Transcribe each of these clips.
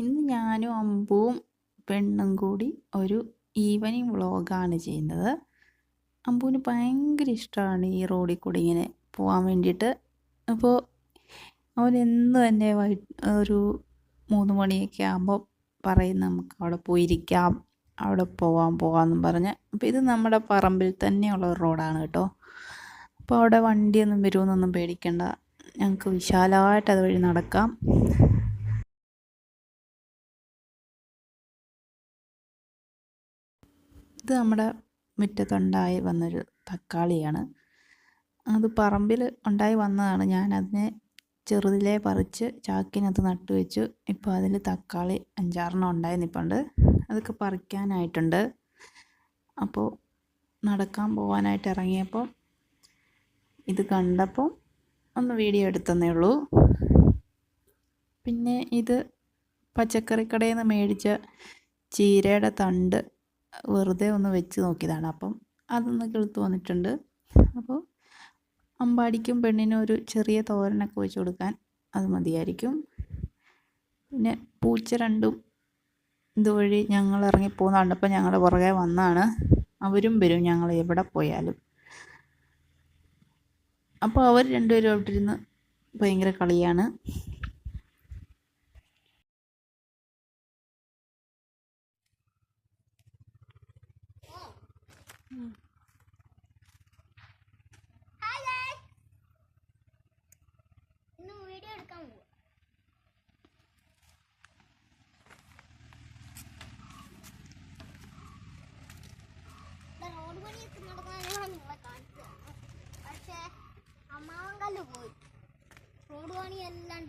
ഇന്ന് ഞാനും അമ്പുവും പെണ്ണും കൂടി ഒരു ഈവനിങ് വ്ളോഗാണ് ചെയ്യുന്നത്. അമ്പുവിന് ഭയങ്കര ഇഷ്ടമാണ് ഈ റോഡിൽ കൂടി ഇങ്ങനെ പോകാൻ വേണ്ടിയിട്ട്. അപ്പോൾ അവൻ എന്ന് തന്നെ ഒരു 3 മണിയൊക്കെ ആകുമ്പോൾ പറയും നമുക്ക് അവിടെ പോയിരിക്കാം, അവിടെ പോകാമെന്നും പറഞ്ഞ്. അപ്പോൾ ഇത് നമ്മുടെ പറമ്പിൽ തന്നെയുള്ള ഒരു റോഡാണ് കേട്ടോ. അപ്പോൾ അവിടെ വണ്ടിയൊന്നും വരുമെന്നൊന്നും പേടിക്കണ്ട, ഞങ്ങൾക്ക് വിശാലമായിട്ട് അതുവഴി നടക്കാം. ഇത് നമ്മുടെ മുറ്റത്തുണ്ടായി വന്നൊരു തക്കാളിയാണ്. അത് പറമ്പിൽ ഉണ്ടായി വന്നതാണ്. ഞാനതിനെ ചെറുതിലേ പറിച്ച് ചാക്കിനകത്ത് നട്ടു വെച്ചു. ഇപ്പോൾ അതിൽ തക്കാളി 5-6 ഉണ്ടായി നിൽപ്പുണ്ട്. അതൊക്കെ പറിക്കാനായിട്ടുണ്ട്. അപ്പോൾ നടക്കാൻ പോകാനായിട്ട് ഇറങ്ങിയപ്പോൾ ഇത് കണ്ടപ്പോൾ ഒന്ന് വീഡിയോ എടുത്തന്നേ ഉള്ളൂ. പിന്നെ ഇത് പച്ചക്കറിക്കടയിൽ നിന്ന് മേടിച്ച ചീരയുടെ തണ്ട് വെറുതെ ഒന്ന് വെച്ച് നോക്കിയതാണ്. അപ്പം അതൊന്ന് കിളുത്ത് വന്നിട്ടുണ്ട്. അപ്പോൾ അമ്പാടിക്കും പെണ്ണിനും ഒരു ചെറിയ തോരനൊക്കെ വെച്ച് കൊടുക്കാൻ അത് മതിയായിരിക്കും. പിന്നെ പൂച്ച രണ്ടും ഇതുവഴി ഞങ്ങൾ ഇറങ്ങിപ്പോകുന്ന കണ്ടപ്പോൾ ഞങ്ങളുടെ പുറകെ വന്നാണ്. അവരും വരും ഞങ്ങൾ എവിടെ പോയാലും. അപ്പോൾ അവർ രണ്ടുപേരും അവിടെ ഇരുന്ന് ഭയങ്കര കളിയാണ്. പക്ഷേ അമ്മാവങ്കല്ല് പോയി റോഡ് പണിയെല്ലാം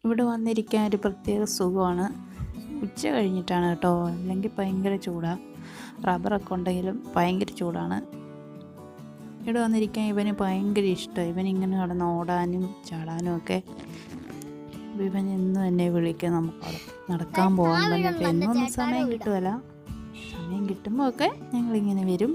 ഇവിടെ വന്നിരിക്കാൻ ഒരു പ്രത്യേക സുഖമാണ്. ഉച്ച കഴിഞ്ഞിട്ടാണ് കേട്ടോ, അല്ലെങ്കിൽ ഭയങ്കര ചൂടാണ്. റബ്ബറൊക്കെ ഉണ്ടെങ്കിലും ഭയങ്കര ചൂടാണ്. ഇവിടെ വന്നിരിക്കാൻ ഇവന് ഭയങ്കര ഇഷ്ടമാണ്. ഇവനിങ്ങനെ കിടന്ന് ഓടാനും ചാടാനും ഒക്കെ. ഇവൻ എന്നും എന്നെ വിളിക്കും നമുക്കവിടെ നടക്കാൻ പോകാൻ പറഞ്ഞിട്ട്. എന്നൊന്നും സമയം കിട്ടുമല്ല, സമയം കിട്ടുമ്പോൾ ഒക്കെ ഞങ്ങളിങ്ങനെ വരും.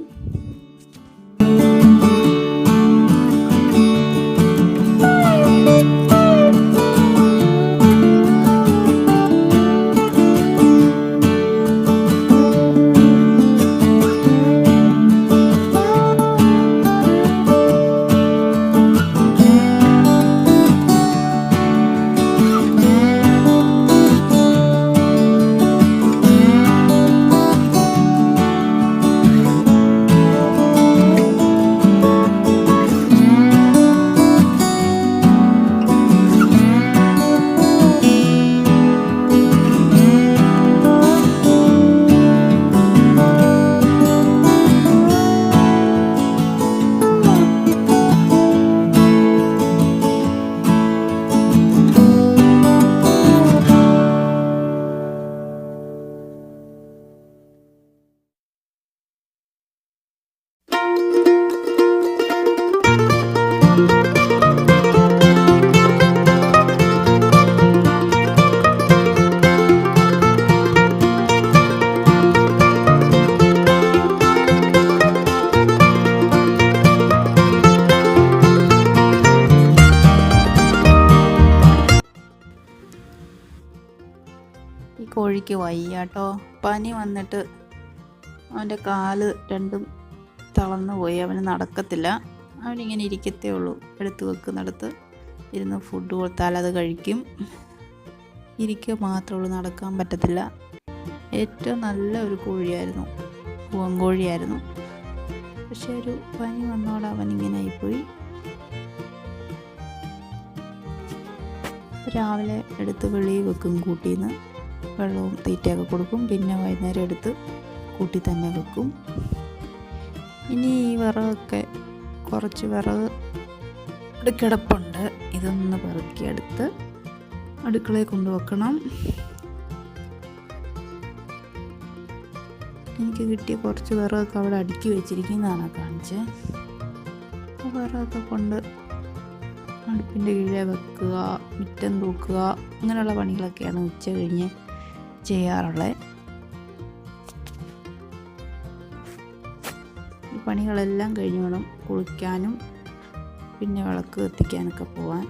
കോഴിക്ക് വയ്യാട്ടോ. പനി വന്നിട്ട് അവൻ്റെ കാല് രണ്ടും തളർന്നു പോയി. അവന് നടക്കത്തില്ല. അവനിങ്ങനെ ഇരിക്കത്തേ ഉള്ളൂ. എടുത്ത് വെക്കുന്നിടത്ത് ഇരുന്ന് ഫുഡ് കൊടുത്താൽ അത് കഴിക്കും. ഇരിക്കുക മാത്രമേ ഉള്ളൂ, നടക്കാൻ പറ്റത്തില്ല. ഏറ്റവും നല്ല ഒരു കോഴിയായിരുന്നു, പൂവൻ കോഴിയായിരുന്നു. പക്ഷെ ഒരു പനി വന്നോടെ അവനിങ്ങനെ ആയിപ്പോയി. രാവിലെ എടുത്ത് വെളിയിൽ വെക്കും കൂട്ടിൽ നിന്ന്. വെള്ളവും തീറ്റയൊക്കെ കൊടുക്കും. പിന്നെ വൈകുന്നേരം എടുത്ത് കൂട്ടി തന്നെ വെക്കും. ഇനി ഈ വിറകൊക്കെ കുറച്ച് വിറക് കിടപ്പുണ്ട്. ഇതൊന്ന് പെറുക്കിയെടുത്ത് അടുക്കളയിൽ കൊണ്ടുവെക്കണം. എനിക്ക് കിട്ടിയ കുറച്ച് വിറകൊക്കെ അവിടെ അടുക്കി വെച്ചിരിക്കുന്നതാണ് കാണിച്ചത്. ആ വിറകൊക്കെ കൊണ്ട് അടുപ്പിൻ്റെ കീഴെ വെക്കുക, മുറ്റം തൂക്കുക, അങ്ങനെയുള്ള പണികളൊക്കെയാണ് ഉച്ച കഴിഞ്ഞ് ചെയ്യാറുള്ളത്. ഈ പണികളെല്ലാം കഴിഞ്ഞ് വേണം കുളിക്കാനും പിന്നെ വിളക്ക് കത്തിക്കാനൊക്കെ പോവാൻ.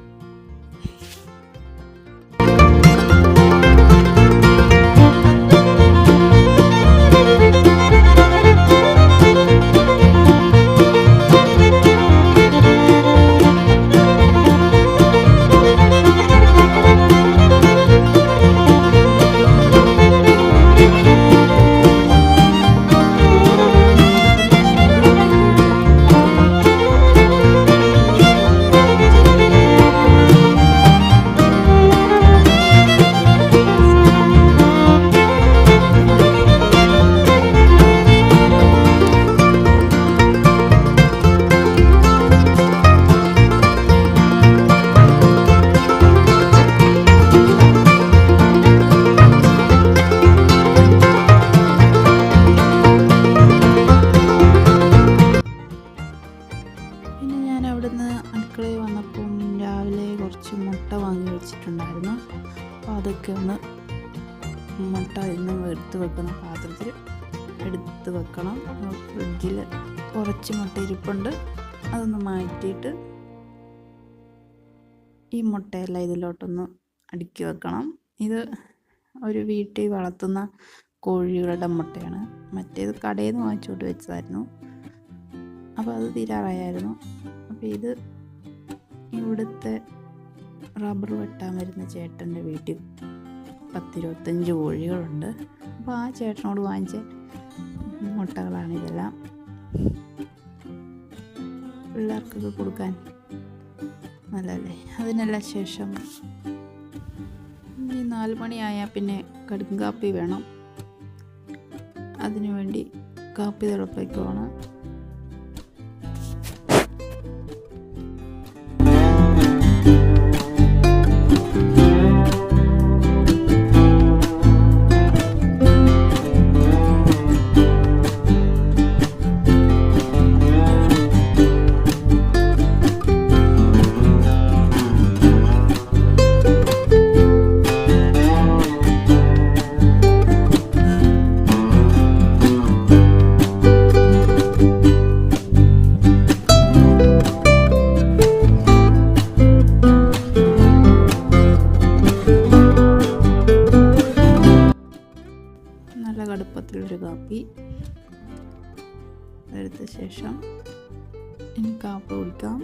അടുക്കളയിൽ വന്നപ്പം രാവിലെ കുറച്ച് മുട്ട വാങ്ങി വെച്ചിട്ടുണ്ടായിരുന്നു. അപ്പോൾ അതൊക്കെ ഒന്ന് മുട്ട ഇന്ന് എടുത്ത് വെക്കുന്ന പാത്രത്തിൽ എടുത്ത് വെക്കണം. ഫ്രിഡ്ജിൽ കുറച്ച് മുട്ട ഇരിപ്പുണ്ട്. അതൊന്ന് മാറ്റിയിട്ട് ഈ മുട്ടയെല്ലാം ഇതിലോട്ടൊന്ന് അടുക്കി വെക്കണം. ഇത് ഒരു വീട്ടിൽ വളർത്തുന്ന കോഴികളുടെ മുട്ടയാണ്. മറ്റേത് കടയിൽ നിന്ന് വാങ്ങിച്ചുകൊണ്ട് വെച്ചതായിരുന്നു. അപ്പോൾ അത് തീരാറായായിരുന്നു. അപ്പോൾ ഇത് ഇവിടുത്തെ റബ്ബർ വെട്ടാൻ വരുന്ന ചേട്ടൻ്റെ വീട്ടിൽ 10-25 കോഴികളുണ്ട്. അപ്പോൾ ആ ചേട്ടനോട് വാങ്ങിച്ച മുട്ടകളാണിതെല്ലാം. പിള്ളേർക്കൊക്കെ കൊടുക്കാൻ നല്ലതല്ലേ. അതിനെല്ലാം ശേഷം ഈ 4 മണിയായാൽ പിന്നെ കടും കാപ്പി വേണം. അതിനു വേണ്ടി കാപ്പി തിളപ്പിക്കുവാണ്. നല്ല കടുപ്പത്തിലൊരു കാപ്പി എടുത്ത ശേഷം ഇനി കാപ്പി കുടിക്കാം.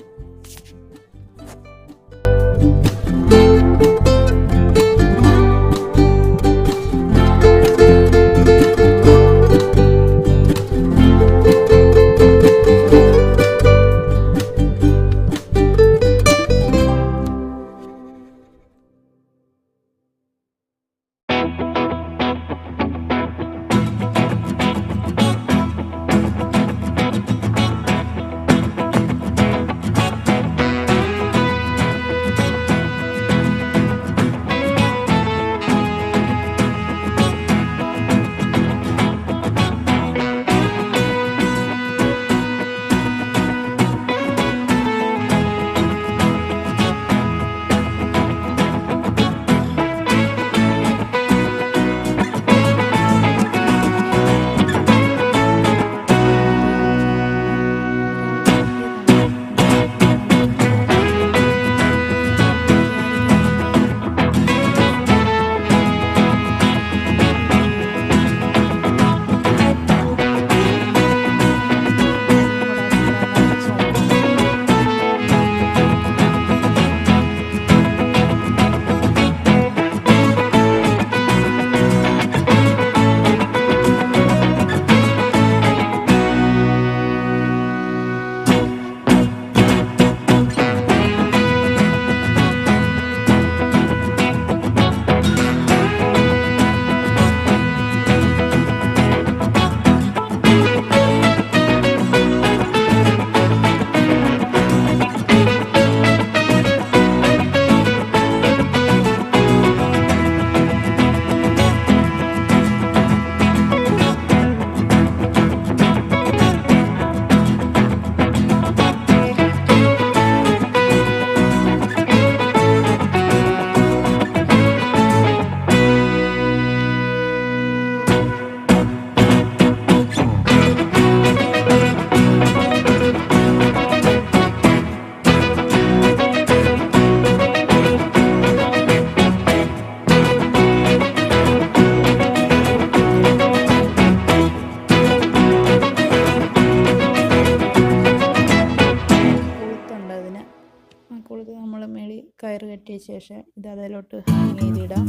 കയറ് കെട്ടിയ ശേഷം ഇത് അതിലോട്ട് ഹാങ് ചെയ്തിടാം.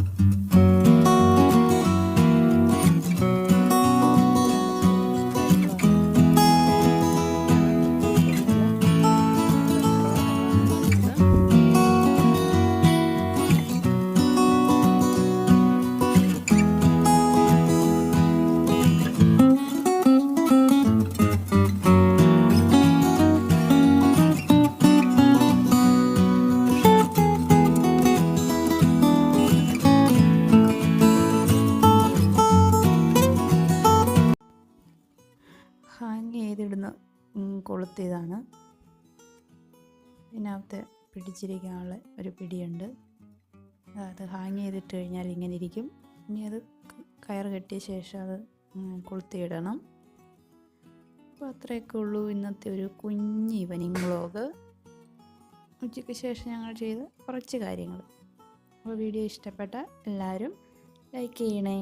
ഹാങ് ചെയ്തിടുന്ന കൊളുത്തിയതാണ്. ഇതിനകത്ത് പിടിച്ചിരിക്കാനുള്ള ഒരു പിടിയുണ്ട്. അത് ഹാങ് ചെയ്തിട്ട് കഴിഞ്ഞാൽ ഇങ്ങനെ ഇരിക്കും. ഇനി അത് കയറ് കെട്ടിയ ശേഷം അത് കൊളുത്തിയിടണം. അപ്പോൾ അത്രയൊക്കെ ഉള്ളൂ ഇന്നത്തെ ഒരു കുഞ്ഞ് ഈവനിങ് വ്ളോഗ്. ഉച്ചയ്ക്ക് ശേഷം ഞങ്ങൾ ചെയ്ത കുറച്ച് കാര്യങ്ങൾ. അപ്പോൾ വീഡിയോ ഇഷ്ടപ്പെട്ട എല്ലാവരും ലൈക്ക് ചെയ്യണേ.